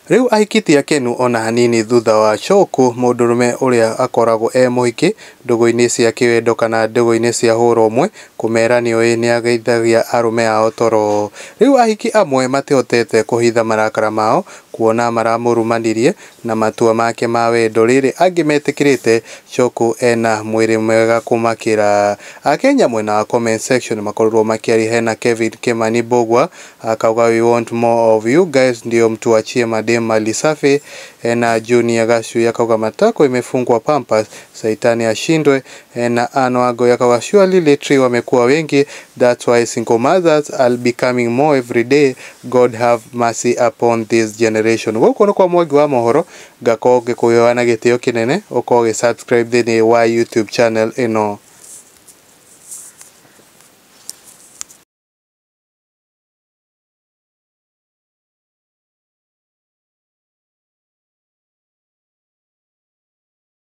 Riu ahikiti akenu ona hanini thutha wa Coku mundurume uria akoragwo muhiki ndugu-ini cia kiwendo kana ndugu-ini cia huro umwe kumeranio ni ageithagia arume ao toro. Riu ahiki amwe matihotete kuhitha marakara mao kuona maramurumanirie na matua make ma wendo, riri angi metikirite Coku ena mwiri mwega kumakira. Akenya mwena wa comment section makorwo makiari hena Kevin Kimani Bogwa akauga we want more of you guys, ndio mtuachie madem mali safi. Na Junior Gashu yakauga matako imefungwa Pampers, saitani ashindwe. Na Anwago yakauga surely lately wamekuwa wengi, that's why single mothers are becoming more every day, God have mercy upon this generation. Guko no kwa mwagi wa mohoro gakoge kuyoana gitio kinene ukoge subscribe thini wa YouTube channel ino.